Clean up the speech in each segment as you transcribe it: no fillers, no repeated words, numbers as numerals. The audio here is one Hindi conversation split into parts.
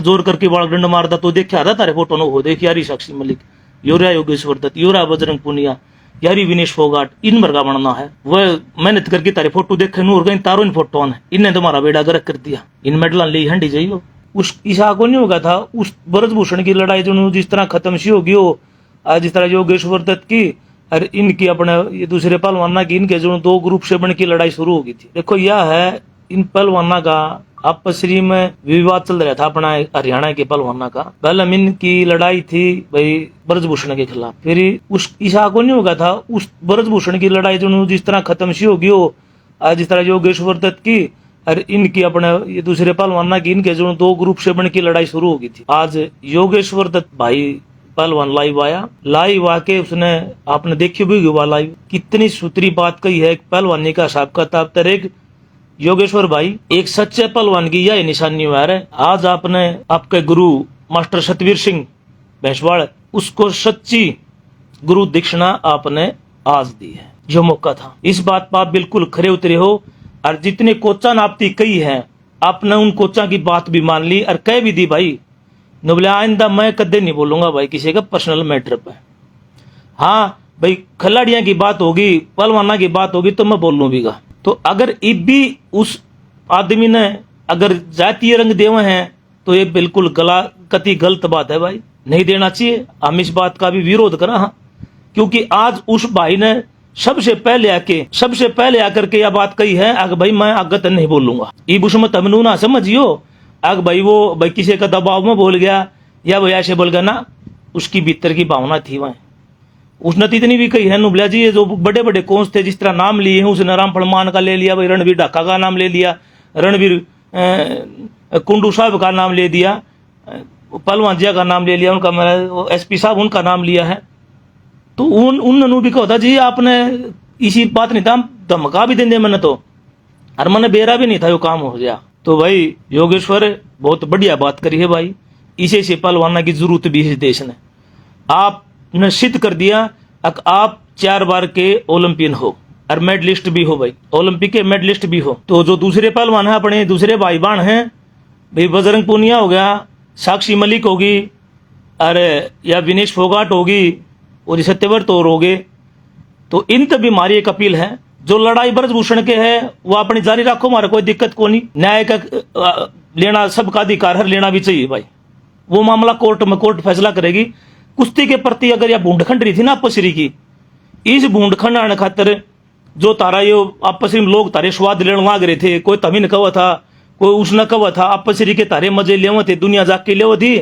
जोर करके बाल डंड मारदा तो देखा था तारे फोटो हो देख यारी साक्षी मलिक, योरा योगेश्वर दत्त, योरा बजरंग पुनिया, यारी विनेश फोगाट, इन भर का बनना है। वह मेहनत करके तारे फोटो देखे नूर गई तारो इन फोटो ने इनने तुम्हारा बेड़ा गर्क कर दिया, इन मेडल ली हंडी जाइयो। उस ईशा को नहीं होगा था उस ब्रजभूषण की लड़ाई जो जिस तरह खत्म सी होगी हो आज, जिस तरह योगेश्वर दत्त की और इनकी अपने ये दूसरे पहलवाना की, इनके जो दो ग्रुप से बन की लड़ाई शुरू हो गई थी। देखो यह है इन पहलवाना का आपस में विवाद चल रहा था अपना हरियाणा के पहलवाना का। पहले इनकी लड़ाई थी भाई ब्रजभूषण के खिलाफ, फिर उस ईशा को नहीं होगा था उस ब्रजभूषण की लड़ाई जो जिस तरह खत्म सी होगी हो आज, जिस तरह योगेश्वर दत्त की और इनकी अपने ये दूसरे पहलवाना की, इनके जो दो ग्रुप से बन की लड़ाई शुरू हो गई थी। आज योगेश्वर दत्त भाई पहलवान लाइव आया, लाइव आके उसने आपने देखी भी हुआ लाइव कितनी सूत्री बात कही है पहलवानी का हिसाब किताब तरेक। योगेश्वर भाई एक सच्चे पहलवान की यह निशानी हुआ है। आज आपने आपके गुरु मास्टर सतवीर सिंह भैंसवाड़ उसको सच्ची गुरु दीक्षिणा आपने आज दी है, जो मौका था इस बात पर आप बिल्कुल खरे उतरे हो। और जितने कोचा ने आपकी कही है आपने उन कोचा की बात भी मान ली और कह भी दी भाई नोबले आइंदा मैं कदे नहीं बोलूंगा भाई किसी का पर्सनल मैटर पे। हाँ भाई खिलाड़ियों की बात होगी पहलवाना की बात होगी तो मैं बोल लूंगा। तो अगर इब भी उस आदमी ने अगर जातीय रंग देवे हैं तो ये बिल्कुल कति गलत बात है भाई, नहीं देना चाहिए। हम इस बात का भी विरोध करा। हाँ क्योंकि आज उस भाई ने सबसे पहले आकर के यह बात कही है अगर भाई मैं आगत नहीं बोलूंगा। इब उसमें तमनू ना समझियो अगर भाई वो भाई किसी का दबाव में बोल गया या भाई ऐसे बोल गया ना, उसकी भीतर की भावना थी वह। उसने तो इतनी भी कही है नुबलिया जी ये जो बड़े बड़े कोच थे जिस तरह नाम लिए हैं उसने रामफल मान का ले लिया भाई, रणवीर ढाका का नाम ले लिया, रणवीर कुंडू साहब का नाम ले दिया, पहलवान जिया का नाम ले लिया, उनका एसपी साहब उनका नाम लिया है। तो उन भी कहा जी आपने इसी बात नहीं था धमका भी देंगे मैंने तो, और मैंने बेरा भी नहीं था वो काम हो गया। तो भाई योगेश्वर बहुत बढ़िया बात करी है भाई, इसे से पहलवाना की जरूरत भी है देश ने। आपने सिद्ध कर दिया आप 4 बार के ओलंपियन हो और मेडलिस्ट भी हो भाई, ओलंपिक के मेडलिस्ट भी हो। तो जो दूसरे पहलवान है अपने दूसरे भाई बहन हैं भाई, बजरंग पूनिया हो गया, साक्षी मलिक होगी और या विनेश फोगाट होगी और सत्यव्रत तो होगे, तो इन तक भी हमारी एक अपील है जो लड़ाई ब्रजभूषण के है वो अपनी जारी रखो, हमारा कोई दिक्कत को नहीं। न्याय का लेना सबका अधिकार है, लेना भी चाहिए भाई। वो मामला कोर्ट में कोर्ट फैसला करेगी। कुश्ती के प्रति अगर यह बूंदखंड रही थी ना आपसरी की, इस बूंदखंड आने खातर जो तारा ये आपस में लोग तारे स्वाद लेने लाग रहे थे, कोई तमिन कवा था कोई उसने कवा था, आपसरी के तारे मजे लेव थे, दुनिया जाग के लेव थी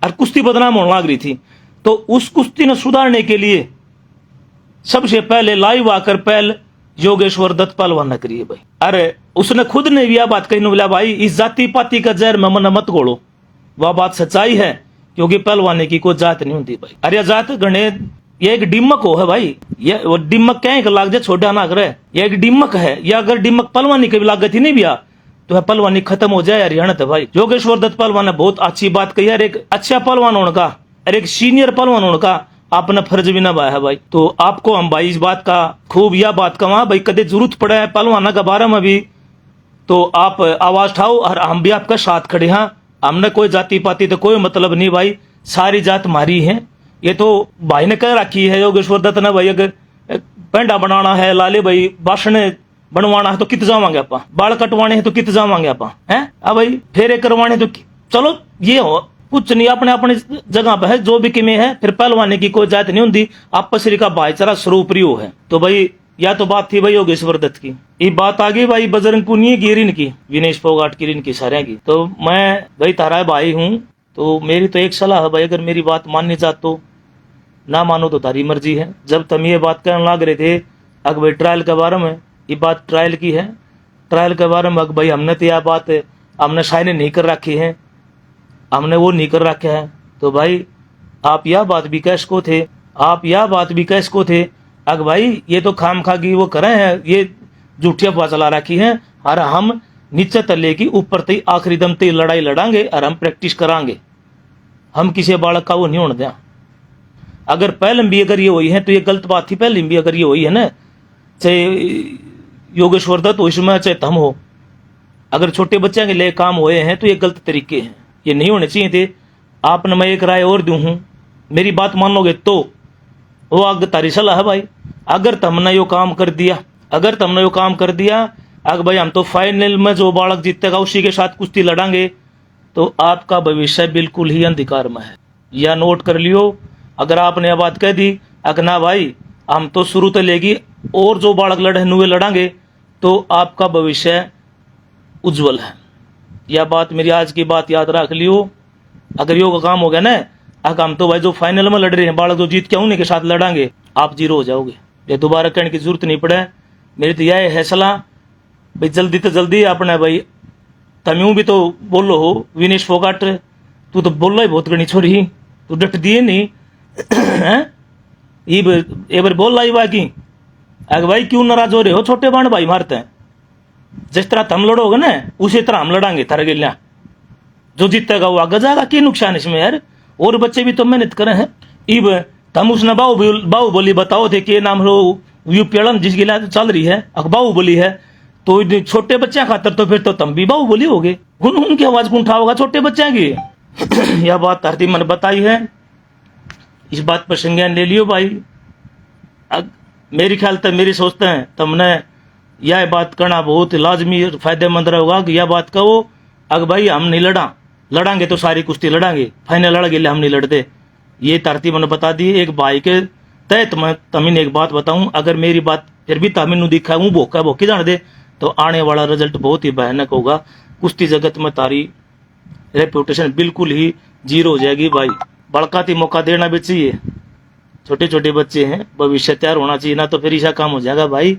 और कुश्ती बदनाम होने लाग रही थी। तो उस कुश्ती ने सुधारने के लिए सबसे पहले लाइव आकर पहल योगेश्वर दत्त पहलवान ने करी है भाई। अरे उसने खुद ने भी यह बात कही बोला भाई इस जाति पाति का जहर में मन मत घोड़ो, वह बात सच्चाई है क्योंकि पहलवाने की कोई जात नहीं होती भाई। अरे जात गणे ये एक डिमक हो है भाई, ये वो डिमक क्या लाग जाए छोटा ना करे, ये एक डिमक है। या अगर डिमक पहलवानी की भी लागत ही नहीं भी तो पहलवानी खत्म हो जाए हरियाणा तो भाई। योगेश्वर दत्त पहलवान ने बहुत अच्छी बात कही है। एक अच्छा पहलवान होने का और एक सीनियर पहलवान होने का आपने फर्ज भी निभाया है भाई। तो आपको हम भाई इस बात का खूब यह बात कहा भाई कदे जरूरत पड़े है पहलवाना के बारे में भी तो आप आवाज उठाओ और हम भी आपका साथ खड़े हैं। हमने कोई जाति पाति तो कोई मतलब नहीं भाई, सारी जात हमारी है। ये तो भाई ने कह रखी है योगेश्वर दत्त ने भाई अगर पेंडा बनाना है लाले भाई, भाषण बनवाना है तो कित जावांगे आप, बाल कटवाने हैं तो कित जावांगे आप हैं, अब भाई फेरे करवाने तो चलो ये हो कुछ नहीं अपने अपने जगह पे है जो भी किमे है। फिर पहलवाने की कोई जात नहीं होती, आपसरी का भाईचारा स्वरूप रियो है। तो भाई या तो बात थी भाई योगेश्वर दत्त की, ये बात आ गई भाई बजरंग पुनिया की रिन की, विनेश फोगाट की रिन की सारे की। तो मैं भाई तारा भाई हूँ तो मेरी तो एक सलाह है भाई, अगर मेरी बात माननी चाहते तो ना मानो तो तारी मर्जी है। जब तुम ये बात कहने लग रहे थे अगर भाई ट्रायल के बारे में, ये बात ट्रायल की है, ट्रायल के बारे में अगर भाई हमने तो यह बात हमने साइन नहीं कर रखी है, हमने वो नहीं कर रखा है। तो भाई आप यह बात भी कह सको थे, आप यह बात भी कह सको थे अगर भाई ये तो खाम खागी वो करे हैं, ये झूठी अफवाह चला रखी है और हम नीचे तले की ऊपर तक आखिरी दम तक लड़ाई लड़ांगे और हम प्रैक्टिस करांगे, हम किसी बालक का वो नहीं होने दें। अगर पहले भी अगर ये हुई है तो ये गलत बात थी, पहले भी अगर ये हुई है ना, चाहे योगेश्वर दत्त हो इसमें चाहे हम हो, अगर छोटे बच्चे के लिए काम हुए हैं तो ये गलत तरीके हैं। ये नहीं होने चाहिए थे। आपने मैं एक राय और दूं हूं, मेरी बात मान लोगे तो वो आग तारी सलाह है भाई। अगर तुमने यो काम कर दिया, अगर भाई हम तो फाइनल में जो बालक जीतेगा उसी के साथ कुश्ती लड़ांगे, तो आपका भविष्य बिल्कुल ही अंधकार में है। या नोट कर लियो। अगर आपने यह बात कह दी अगर ना भाई हम तो शुरू तो लेगी और जो बालक लड़े नुए लड़ांगे, तो आपका भविष्य उज्जवल है। यह बात मेरी आज की बात याद रख लियो। अगर यो का काम हो गया ना, अगर हम तो भाई जो फाइनल में लड़ रहे हैं बालक जो जीत के उन्हीं के साथ लड़ांगे, आप जीरो हो जाओगे। ये दोबारा कहने की जरूरत नहीं पड़े। मेरी तो यह है सलाह भाई, जल्दी तो जल्दी अपने भाई तम्यू भी तो बोलो हो विनेश फोगाट, तू तो बोलो ही बहुत गणी छोरी, तू डट दिए नहीं एक बार बोल लाई बाकी। अगर भाई क्यों नाराज हो रहे हो, छोटे बाण भाई मारते हैं। जिस तरह तुम लड़ोगे ना उसी तरह हम लड़ांगे थारे गिल्ला। जो जीतेगा वो आगे जाएगा, क्या नुकसान इसमें यार। और बच्चे भी तो मेहनत करे हैं। इब तुम उसने बाहुबली बताओ थे कि नाम हो यू पेड़न जिस गिला चल रही है बाहुबली है, तो छोटे बच्चे खातर तो फिर तो तुम भी बाहुबली हो गए। उनकी आवाज कौन उठाओगा छोटे बच्चे की। यह बात धरती मैंने बताई है, इस बात पर संज्ञान ले लियो भाई। मेरी ख्याल तक मेरी सोचते हैं तुमने यह बात करना बहुत लाजमी फायदेमंद रहेगा कि यह बात कहो अगर भाई हम नहीं लड़ांगे तो सारी कुश्ती लड़ांगे, फाइनल लड़ गए हम नहीं लड़ते। ये तरतीब मैंने बता दी। एक भाई के तहत मैं तमीन एक बात बताऊं, अगर मेरी बात फिर भी तमीन दिखा हूँ भोकी जान दे, तो आने वाला रिजल्ट बहुत ही भयानक होगा। कुश्ती जगत में तारी रेपुटेशन बिल्कुल ही जीरो हो जाएगी भाई। बड़काती मौका देना भी चाहिए। छोटे छोटे बच्चे हैं, भविष्य तैयार होना चाहिए, ना तो फिर ऐसा काम हो जाएगा भाई।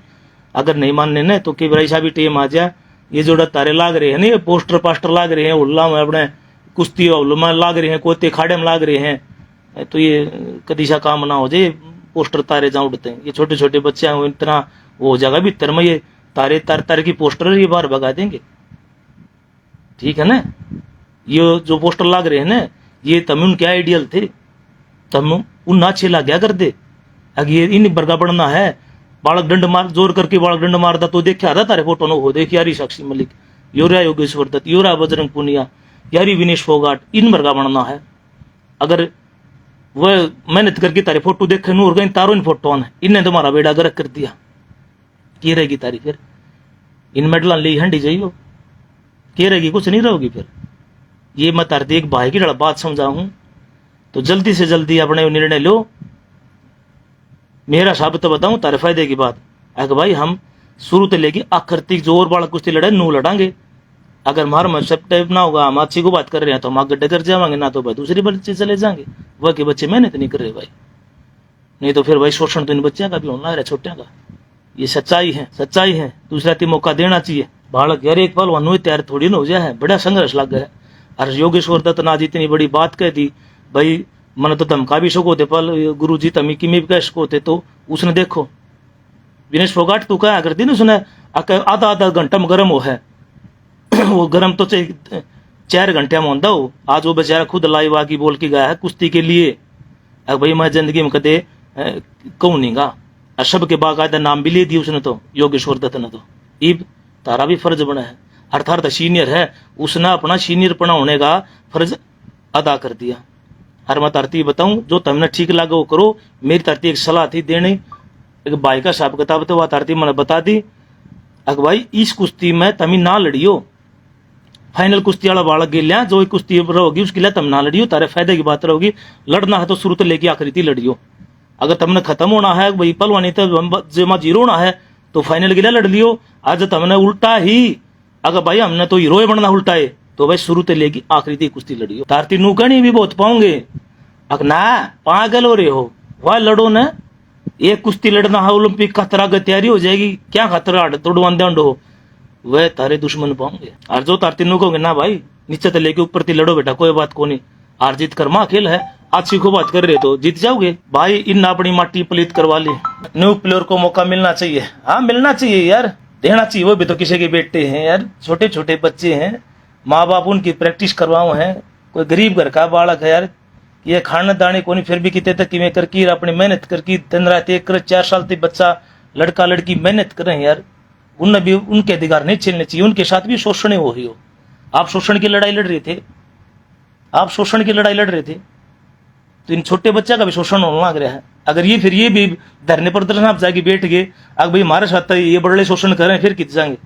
अगर नहीं मानने ना तो कई बार ऐसा भी टेम आ जाए, ये जो तारे लाग रहे हैं ना, ये पोस्टर पास्टर लाग रहे हैं उल्ला में, अपने कुश्ती में लाग रहे हैं, कोते खाड़े में लाग रहे हैं, तो ये कदी सा काम ना हो जाए पोस्टर तारे जहाँ उड़ते हैं। ये छोटे छोटे बच्चे हैं, इतना वो हो जाएगा भीतर में, ये तारे तार की पोस्टर ये बाहर भगा देंगे। ठीक है ना। ये जो पोस्टर लाग रहे हैं ना, ये तम उनके आइडियल थे, तम उन अच्छे ला गया कर दे। अगर ये इन बरगा बढ़ना है, बालक डंड मार जोर करके बालक डंड मारता तो देखा था तारे फोटो हो देख यारी साक्षी मलिक, योरा योगेश्वर दत्त, योरा बजरंग पुनिया, यारी विनेश फोगाट, इन बरगा बनना है। अगर वह मेहनत करके तारे फोटो देखे नूर गई तारो इन फोटो ने इन्हें तुम्हारा बेड़ा गर्क कर दिया, की रहेगी तारी फिर। इन मेडल ली हंडी जाइयो, की रहेगी, कुछ नहीं रहोगी फिर। ये मैं तारती एक भाई की बात समझाऊं, तो जल्दी से जल्दी अपने निर्णय लो। मेरा साबित तो बताऊं तारे फायदे की बात, अगर भाई हम शुरू से लेके आखिर तक जोर बाला कुश्ती लड़े नू लड़ांगे। अगर हमारा मतलब टाइप ना होगा, हम अच्छी को बात कर रहे हैं तो हम आगे डगर जाएंगे, ना तो भाई दूसरी बच्चे चले जाएंगे। वह के बच्चे मेहनत नहीं कर रहे भाई, नहीं तो फिर भाई शोषण तो इन बच्चों का भी होना है, छोटिया का। ये सच्चाई है। दूसरा ती मौका देना चाहिए। बालक यार एक पहलवान हुए तैयार थोड़ी ना हो जाए है, बड़ा संघर्ष लग गया है। और योगेश्वर दत्त ना इतनी बड़ी बात कह दी भाई, मन तो धमका भी सको थे पल गुरु जी तमी की में भी कह सको थे, तो उसने देखो विनेश फोगाट तू क्या करती ना, उसने आधा घंटा में गर्म हो है वो गर्म तो 4 घंटे में होता हो। आज वो बेचारा खुद लाइव आकी बोल के गया है कुश्ती के लिए। अब भाई मैं जिंदगी में कदे कहूँ नहीं गा, सब के बाकायदा नाम भी ले दी उसने, तो योगेश्वर दत्त ने तो ईब तारा भी फर्ज बना है, अर्थात सीनियर है, उसने अपना सीनियर पना होने का फर्ज अदा कर दिया। और मैं तरतीब बताऊं, जो तुमने ठीक लगा वो करो। मेरी तरतीब एक सलाह थी देने, एक भाई का हिसाब किताब तो वह तरतीब मैंने बता दी। अगर भाई इस कुश्ती में तमी ना लड़ियो, फाइनल कुश्ती वाला बालक गिलिया जो कुश्ती रहोगी उसके लिए तुम ना लड़ियो, तारे फायदे की बात रहोगी। लड़ना है तो शुरू तो लेके आखिरी थी लड़ियो। अगर तुमने खत्म होना है भाई पलवानी तो जेमा जीरो होना है, तो फाइनल के लिए लड़ लियो। आज तुमने उल्टा ही, अगर भाई हमने तो हीरो बनना उल्टा है, तो भाई शुरू से लेके आखिरी थी कुश्ती लड़ियो। तारती नूकनी भी बहुत पाओगे। अगर ना पागल हो रहे हो, वह लड़ो ना। एक कुश्ती लड़ना है ओलंपिक का तरह तैयारी हो जाएगी, क्या खतरा तोड़वान दंड हो, वह तारे दुश्मन पाओगे। और जो तारती नूकोगे ना भाई, नीचे से लेके ऊपर थी लड़ो बेटा, कोई बात को नहीं। हार जीत कर माँ खेल है, अच्छी को बात कर रहे तो जीत जाओगे भाई। इन अपनी माटी पलीत करवा ली। न्यू प्लेयर को मौका मिलना चाहिए, हाँ मिलना चाहिए यार, देना चाहिए। वो भी तो किसी के बेटे हैं यार, छोटे छोटे बच्चे हैं, माँ बाप उनकी प्रैक्टिस करवाओ हैं। कोई गरीब घर का बालक है यार, ये खाने दाने को नहीं, फिर भी कितने तक में करके अपनी मेहनत करके दिन रात एक कर 4 साल तक बच्चा लड़का लड़की मेहनत कर रहे हैं यार। उनने भी उनके अधिकार नहीं छीनने चाहिए, उनके साथ भी शोषण हो रही हो। आप शोषण की लड़ाई लड़ रहे थे, आप शोषण की लड़ाई लड़ रहे थे, तो इन छोटे बच्चा का भी शोषण होने लग रहा है। अगर ये फिर ये भी धरने प्रदर्शन आप जाके बैठ गए, अगर भाई हमारे साथ ये बड़े शोषण कर रहे हैं, फिर कित जाएंगे।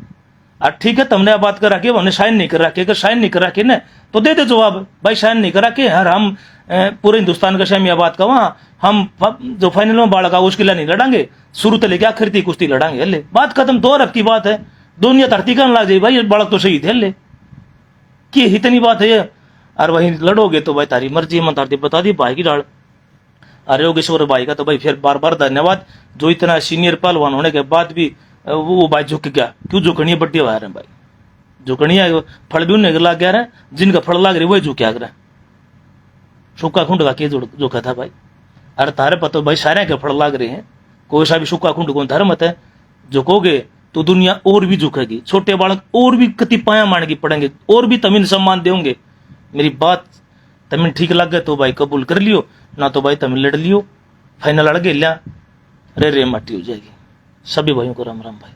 ठीक है, तुमने बात कर रखी, हमने साइन नहीं कर रखे, अगर साइन नहीं कर रखे ना तो दे दे जवाब, भाई साइन नहीं कर रखे यार, हम पूरे हिंदुस्तान का शाम यह बात का वहां हम जो फाइनल में बाढ़ का उसके लिए नहीं लड़ांगे, शुरू से लेके आखिर तक कुश्ती लड़ांगे। हल्ले बात खत्म, 2 अरब की बात है, दुनिया धरती का ला जाए भाई, बालक तो शहीद है। हल्ले कि इतनी बात है, और वही लड़ोगे तो भाई तारी मर्जी, मन तारती बता दी भाई की डाल। अरे योगेश्वर भाई का तो भाई फिर बार बार धन्यवाद, जो इतना सीनियर पहलवान होने के बाद भी वो भाई झुक गया। क्यों झुकनी बड्डी आ रहे हैं भाई, झुकनी है, फल भी उन्हें लग गया रहा, जिनका फल लग रही वही झुका रहा। सूखा खुंड का के झुका था भाई, अरे तारे पता भाई सारे के फल लग रहे हैं, कोई सा भी सूखा खुंड को धर्म है, झुकोगे तो दुनिया और भी झुकेगी, छोटे बालक और भी कति पाया मान की पड़ेंगे, और भी तमिन सम्मान देंगे। मेरी बात तमिन ठीक लग गए तो भाई कबूल कर लियो, ना तो भाई तमिन लड़ लियो, फाइनल लड़ गए रे माटी हो जाएगी। सभी भाइयों को राम राम भाई।